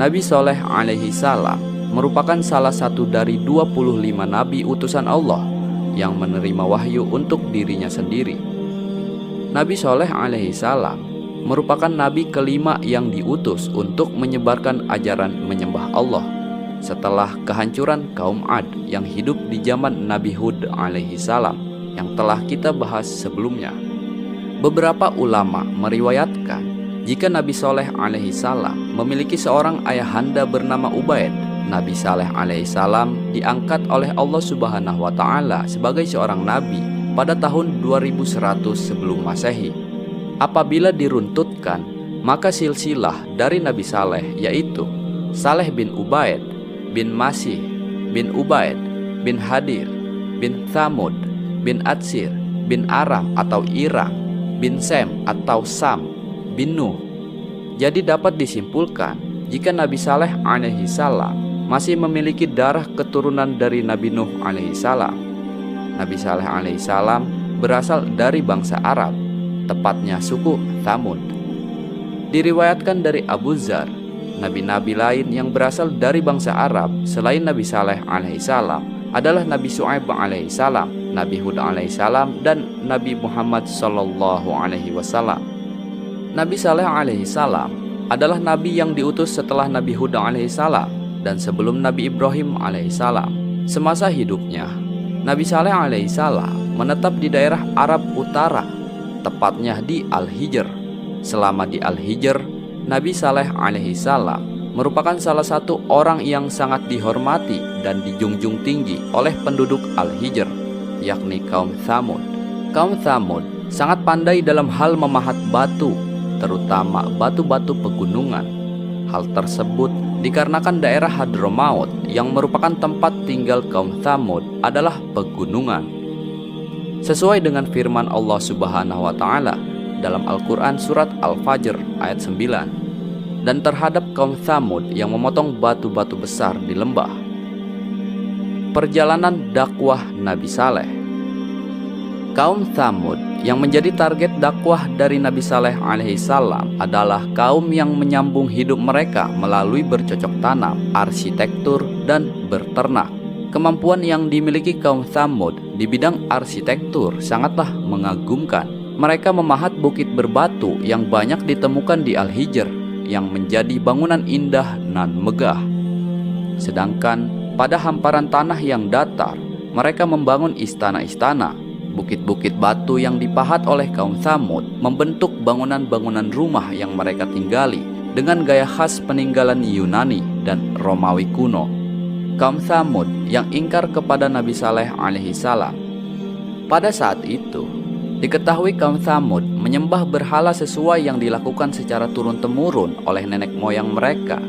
Nabi Shaleh alaihi salam merupakan salah satu dari 25 nabi utusan Allah yang menerima wahyu untuk dirinya sendiri. Nabi Shaleh alaihi salam merupakan nabi kelima yang diutus untuk menyebarkan ajaran menyembah Allah setelah kehancuran kaum Ad yang hidup di zaman Nabi Hud alaihi salam yang telah kita bahas sebelumnya. Beberapa ulama meriwayatkan jika Nabi Shaleh alaihi salam memiliki seorang ayahanda bernama Ubaid. Nabi Shaleh alaihi salam diangkat oleh Allah Subhanahu wa taala sebagai seorang nabi pada tahun 2100 sebelum Masehi. Apabila diruntutkan, maka silsilah dari Nabi Shaleh yaitu Saleh bin Ubaid, bin Masih, bin Ubaid, bin Hadir, bin Thamud, bin Atsir, bin Aram atau Irang, bin Sem atau Sam, bin Nuh. Jadi dapat disimpulkan jika Nabi Shaleh alaihi salam masih memiliki darah keturunan dari Nabi Nuh alaihi salam. Nabi Shaleh alaihi salam berasal dari bangsa Arab, tepatnya suku Thamud. Diriwayatkan dari Abu Dzar, nabi-nabi lain yang berasal dari bangsa Arab selain Nabi Shaleh alaihi salam adalah Nabi Syuaib alaihi salam, Nabi Hud alaihi salam, dan Nabi Muhammad sallallahu alaihi wasallam. Nabi Shaleh alaihi salam adalah nabi yang diutus setelah Nabi Hud alaihi salam dan sebelum Nabi Ibrahim alaihissalam. Semasa hidupnya, Nabi Shaleh alaihissalam menetap di daerah Arab Utara, tepatnya di Al-Hijr. Selama di Al-Hijr, Nabi Shaleh alaihissalam merupakan salah satu orang yang sangat dihormati dan dijunjung tinggi oleh penduduk Al-Hijr, yakni kaum Thamud. Kaum Thamud sangat pandai dalam hal memahat batu, terutama batu-batu pegunungan. Hal tersebut dikarenakan daerah Hadramaut yang merupakan tempat tinggal kaum Thamud adalah pegunungan. Sesuai dengan firman Allah Subhanahu wa taala dalam Al-Qur'an surat Al-Fajr ayat 9, dan terhadap kaum Thamud yang memotong batu-batu besar di lembah. Perjalanan dakwah Nabi Shaleh. Kaum Thamud yang menjadi target dakwah dari Nabi Shaleh alaihi salam adalah kaum yang menyambung hidup mereka melalui bercocok tanam, arsitektur, dan berternak. Kemampuan yang dimiliki kaum Thamud di bidang arsitektur sangatlah mengagumkan. Mereka memahat bukit berbatu yang banyak ditemukan di Al-Hijr yang menjadi bangunan indah nan megah. Sedangkan pada hamparan tanah yang datar, mereka membangun istana-istana. Bukit-bukit batu yang dipahat oleh kaum Thamud membentuk bangunan-bangunan rumah yang mereka tinggali dengan gaya khas peninggalan Yunani dan Romawi kuno. Kaum Thamud yang ingkar kepada Nabi Shaleh alaihi salam. Pada saat itu, diketahui kaum Thamud menyembah berhala sesuai yang dilakukan secara turun-temurun oleh nenek moyang mereka.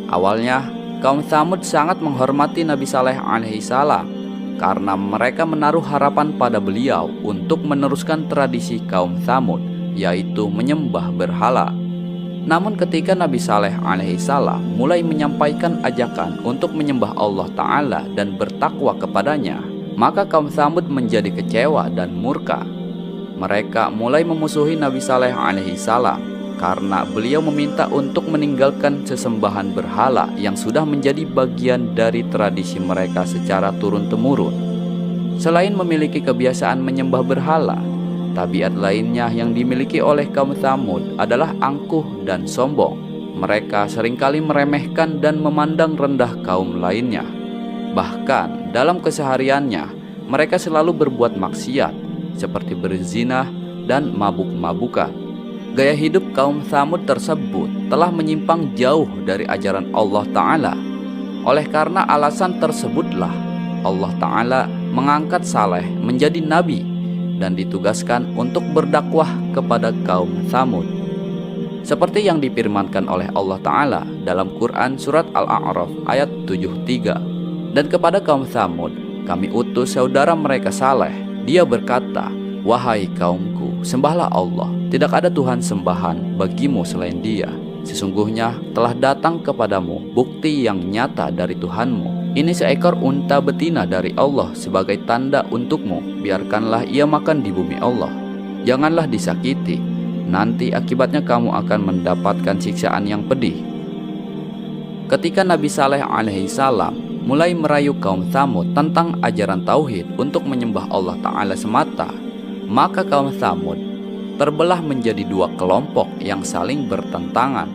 Awalnya, kaum Thamud sangat menghormati Nabi Shaleh alaihi salam karena mereka menaruh harapan pada beliau untuk meneruskan tradisi kaum Thamud, yaitu menyembah berhala. Namun ketika Nabi Shaleh alaihi salam mulai menyampaikan ajakan untuk menyembah Allah Ta'ala dan bertakwa kepadanya, maka kaum Thamud menjadi kecewa dan murka. Mereka mulai memusuhi Nabi Shaleh alaihi salam karena beliau meminta untuk meninggalkan sesembahan berhala yang sudah menjadi bagian dari tradisi mereka secara turun-temurun. Selain memiliki kebiasaan menyembah berhala, tabiat lainnya yang dimiliki oleh kaum Thamud adalah angkuh dan sombong. Mereka seringkali meremehkan dan memandang rendah kaum lainnya. Bahkan dalam kesehariannya, mereka selalu berbuat maksiat seperti berzina dan mabuk-mabukan. Gaya hidup kaum Thamud tersebut telah menyimpang jauh dari ajaran Allah Ta'ala. Oleh karena alasan tersebutlah Allah Ta'ala mengangkat Saleh menjadi nabi dan ditugaskan untuk berdakwah kepada kaum Thamud. Seperti yang difirmankan oleh Allah Ta'ala dalam Quran surat Al-A'raf ayat 73. Dan kepada kaum Thamud kami utus saudara mereka Saleh. Dia berkata, "Wahai kaumku, sembahlah Allah. Tidak ada Tuhan sembahan bagimu selain Dia. Sesungguhnya telah datang kepadamu bukti yang nyata dari Tuhanmu. Ini seekor unta betina dari Allah sebagai tanda untukmu. Biarkanlah ia makan di bumi Allah. Janganlah disakiti. Nanti akibatnya kamu akan mendapatkan siksaan yang pedih." Ketika Nabi Saleh alaihissalam mulai merayu kaum Tsamud tentang ajaran tauhid untuk menyembah Allah Ta'ala semata, maka kaum Tsamud terbelah menjadi dua kelompok yang saling bertentangan.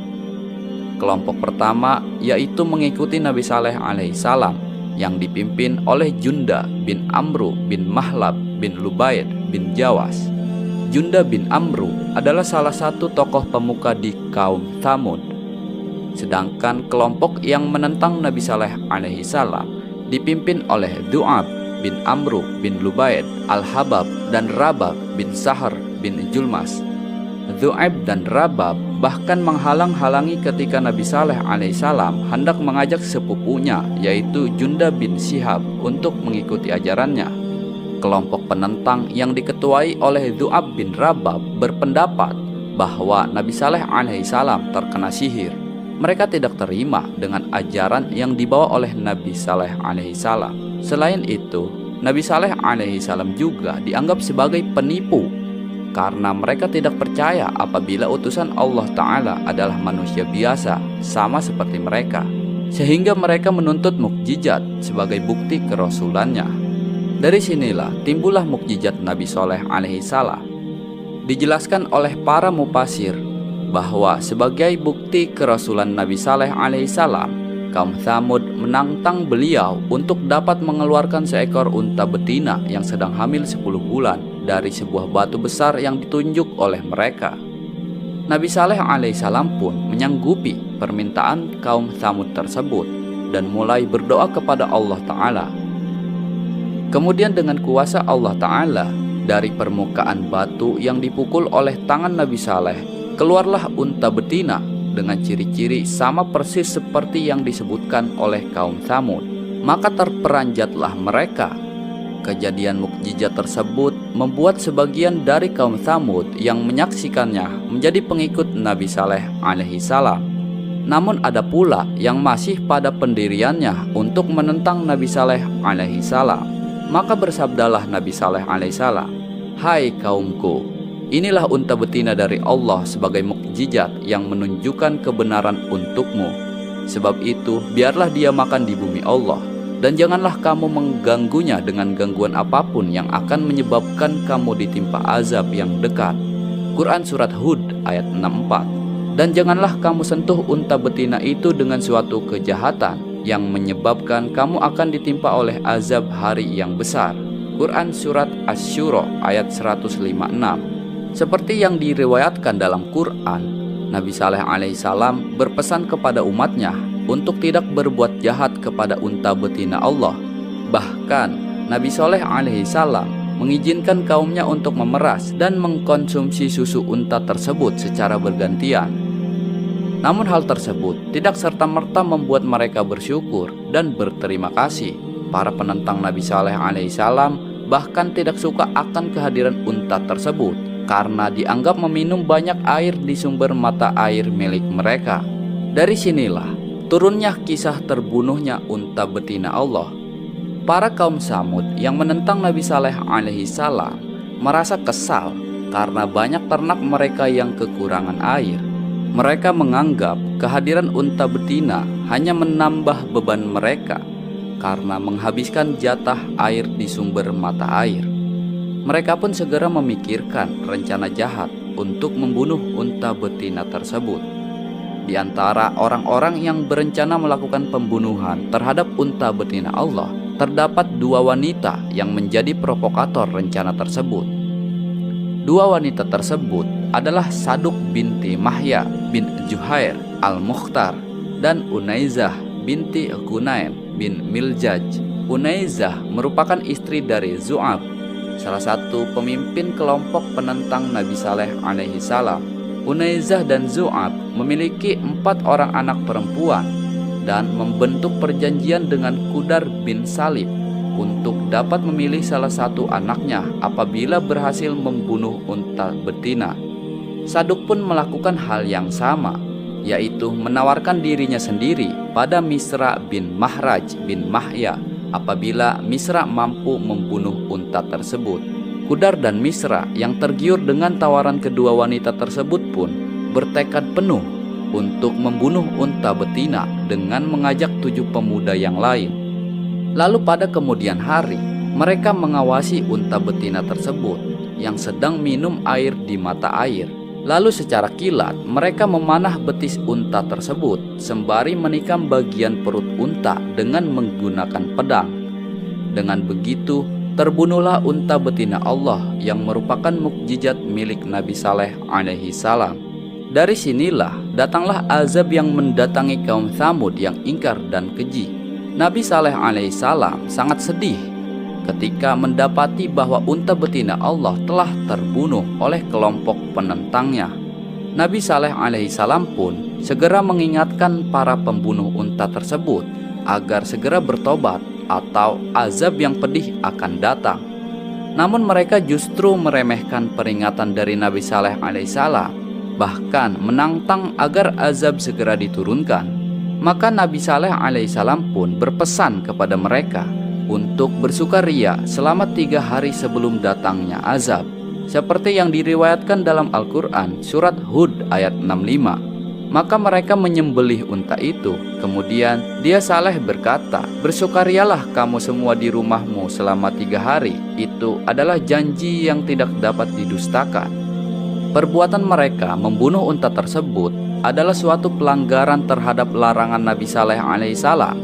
Kelompok pertama yaitu mengikuti Nabi Saleh alaihissalam yang dipimpin oleh Junda bin Amru bin Mahlab bin Lubaid bin Jawas. Junda bin Amru adalah salah satu tokoh pemuka di kaum Tsamud. Sedangkan kelompok yang menentang Nabi Saleh alaihissalam dipimpin oleh Du'ab bin Amru bin Lubaid al-Habab dan Rabab bin Sahar bin Julmas. Du'ab dan Rabab bahkan menghalang-halangi ketika Nabi Saleh alaihissalam hendak mengajak sepupunya yaitu Junda bin Syihab untuk mengikuti ajarannya. Kelompok penentang yang diketuai oleh Du'ab bin Rabab berpendapat bahwa Nabi Saleh alaihissalam terkena sihir. Mereka tidak terima dengan ajaran yang dibawa oleh Nabi Saleh alaihissalam. Selain itu, Nabi Saleh alaihissalam juga dianggap sebagai penipu karena mereka tidak percaya apabila utusan Allah Ta'ala adalah manusia biasa sama seperti mereka, sehingga mereka menuntut mukjizat sebagai bukti kerasulannya. Dari sinilah timbullah mukjizat Nabi Saleh alaihissalam. Dijelaskan oleh para mufasir bahwa sebagai bukti kerasulan Nabi Saleh alaihissalam, kaum Tsamud menantang beliau untuk dapat mengeluarkan seekor unta betina yang sedang hamil 10 bulan dari sebuah batu besar yang ditunjuk oleh mereka. Nabi Saleh alaihissalam pun menyanggupi permintaan kaum Tsamud tersebut dan mulai berdoa kepada Allah Ta'ala. Kemudian dengan kuasa Allah Ta'ala, dari permukaan batu yang dipukul oleh tangan Nabi Saleh, keluarlah unta betina dengan ciri-ciri sama persis seperti yang disebutkan oleh kaum Tsamud. Maka terperanjatlah mereka. Kejadian mukjizat tersebut membuat sebagian dari kaum Tsamud yang menyaksikannya menjadi pengikut Nabi Saleh alaihissalam. Namun ada pula yang masih pada pendiriannya untuk menentang Nabi Saleh alaihissalam. Maka bersabdalah Nabi Saleh alaihissalam, "Hai kaumku, inilah unta betina dari Allah sebagai mukjizat yang menunjukkan kebenaran untukmu. Sebab itu, biarlah dia makan di bumi Allah, dan janganlah kamu mengganggunya dengan gangguan apapun yang akan menyebabkan kamu ditimpa azab yang dekat." Quran Surat Hud ayat 64. Dan janganlah kamu sentuh unta betina itu dengan suatu kejahatan yang menyebabkan kamu akan ditimpa oleh azab hari yang besar. Quran Surat Asy-Syura ayat 156. Seperti yang diriwayatkan dalam Quran, Nabi Saleh alaihissalam berpesan kepada umatnya untuk tidak berbuat jahat kepada unta betina Allah. Bahkan Nabi Saleh alaihissalam mengizinkan kaumnya untuk memeras dan mengkonsumsi susu unta tersebut secara bergantian. Namun hal tersebut tidak serta-merta membuat mereka bersyukur dan berterima kasih. Para penentang Nabi Saleh alaihissalam bahkan tidak suka akan kehadiran unta tersebut karena dianggap meminum banyak air di sumber mata air milik mereka. Dari sinilah turunnya kisah terbunuhnya unta betina Allah. Para kaum Tsamud yang menentang Nabi Saleh alaihissalam merasa kesal karena banyak ternak mereka yang kekurangan air. Mereka menganggap kehadiran unta betina hanya menambah beban mereka karena menghabiskan jatah air di sumber mata air. Mereka pun segera memikirkan rencana jahat untuk membunuh unta betina tersebut. Di antara orang-orang yang berencana melakukan pembunuhan terhadap unta betina Allah, terdapat dua wanita yang menjadi provokator rencana tersebut. Dua wanita tersebut adalah Saduk binti Mahya bin Juhair al-Mukhtar dan Unaizah binti Gunaim bin Miljaj. Unaizah merupakan istri dari Zu'ab, salah satu pemimpin kelompok penentang Nabi Saleh alaihissalam. Unaizah dan Zu'ab memiliki 4 orang anak perempuan dan membentuk perjanjian dengan Qudar bin Salib untuk dapat memilih salah satu anaknya apabila berhasil membunuh unta betina. Saduk pun melakukan hal yang sama, yaitu menawarkan dirinya sendiri pada Misra bin Mahraj bin Mahya apabila Misra mampu membunuh unta tersebut. Qudar dan Misra yang tergiur dengan tawaran kedua wanita tersebut pun bertekad penuh untuk membunuh unta betina dengan mengajak 7 pemuda yang lain. Lalu pada kemudian hari, mereka mengawasi unta betina tersebut yang sedang minum air di mata air. Lalu secara kilat mereka memanah betis unta tersebut sembari menikam bagian perut unta dengan menggunakan pedang. Dengan begitu terbunuhlah unta betina Allah yang merupakan mukjizat milik Nabi Saleh alaihi salam. Dari sinilah datanglah azab yang mendatangi kaum Tsamud yang ingkar dan keji. Nabi Saleh alaihi salam sangat sedih ketika mendapati bahwa unta betina Allah telah terbunuh oleh kelompok penentangnya. Nabi Saleh alaihi salam pun segera mengingatkan para pembunuh unta tersebut agar segera bertobat atau azab yang pedih akan datang. Namun mereka justru meremehkan peringatan dari Nabi Saleh alaihi salam, bahkan menantang agar azab segera diturunkan. Maka Nabi Saleh alaihi salam pun berpesan kepada mereka untuk bersukaria selama 3 hari sebelum datangnya azab, seperti yang diriwayatkan dalam Al-Quran surat Hud ayat 65. Maka mereka menyembelih unta itu. Kemudian dia Saleh berkata, "Bersukarialah kamu semua di rumahmu selama 3 hari. Itu adalah janji yang tidak dapat didustakan." Perbuatan mereka membunuh unta tersebut adalah suatu pelanggaran terhadap larangan Nabi Saleh alaihi salam.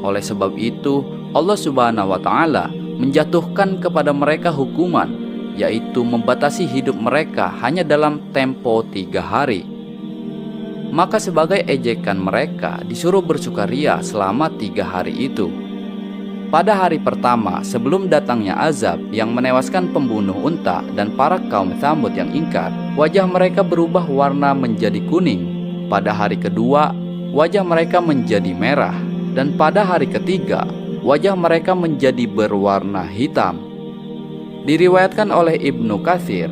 Oleh sebab itu Allah Subhanahu wa Ta'ala menjatuhkan kepada mereka hukuman, yaitu membatasi hidup mereka hanya dalam tempo 3 hari. Maka sebagai ejekan mereka disuruh bersukaria selama 3 hari itu. Pada hari pertama sebelum datangnya azab yang menewaskan pembunuh unta dan para kaum Tsamud yang ingkar, wajah mereka berubah warna menjadi kuning. Pada hari kedua, wajah mereka menjadi merah, dan pada hari ketiga, wajah mereka menjadi berwarna hitam. Diriwayatkan oleh Ibnu Katsir,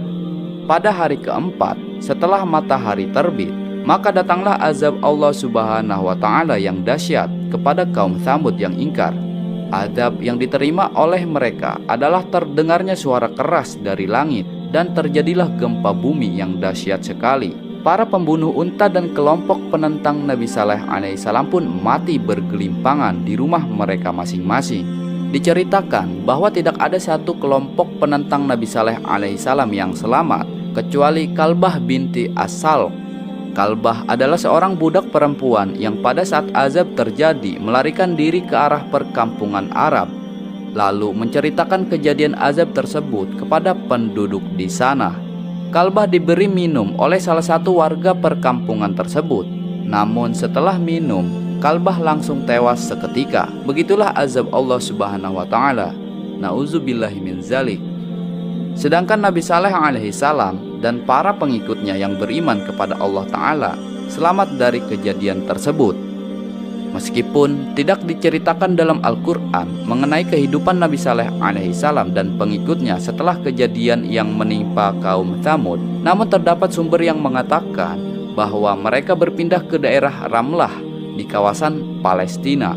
pada hari keempat setelah matahari terbit, maka datanglah azab Allah Subhanahu wa Ta'ala yang dahsyat kepada kaum Tsamud yang ingkar. Azab yang diterima oleh mereka adalah terdengarnya suara keras dari langit dan terjadilah gempa bumi yang dahsyat sekali. Para pembunuh unta dan kelompok penentang Nabi Saleh alaihi salam pun mati bergelimpangan di rumah mereka masing-masing. Diceritakan bahwa tidak ada satu kelompok penentang Nabi Saleh alaihi salam yang selamat kecuali Kalbah binti As-Salq. Kalbah adalah seorang budak perempuan yang pada saat azab terjadi melarikan diri ke arah perkampungan Arab, lalu menceritakan kejadian azab tersebut kepada penduduk di sana. Kalbah diberi minum oleh salah satu warga perkampungan tersebut. Namun setelah minum, Kalbah langsung tewas seketika. Begitulah azab Allah Subhanahu wa Ta'ala. Nauzubillahi min zalik. Sedangkan Nabi Saleh alaihi salam dan para pengikutnya yang beriman kepada Allah Ta'ala selamat dari kejadian tersebut. Meskipun tidak diceritakan dalam Al-Quran mengenai kehidupan Nabi Saleh alaihi salam dan pengikutnya setelah kejadian yang menimpa kaum Tsamud, namun terdapat sumber yang mengatakan bahwa mereka berpindah ke daerah Ramlah di kawasan Palestina.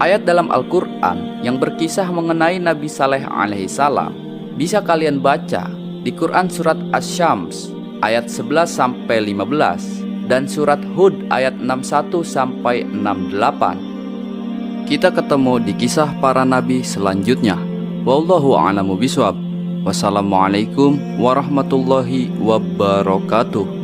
Ayat dalam Al-Quran yang berkisah mengenai Nabi Saleh alaihi salam bisa kalian baca di Quran surat Asy-Syams ayat 11-15 dan surat Hud ayat 61-68. Kita ketemu di kisah para nabi selanjutnya. Wallahu a'lamu bishawab. Wassalamualaikum warahmatullahi wabarakatuh.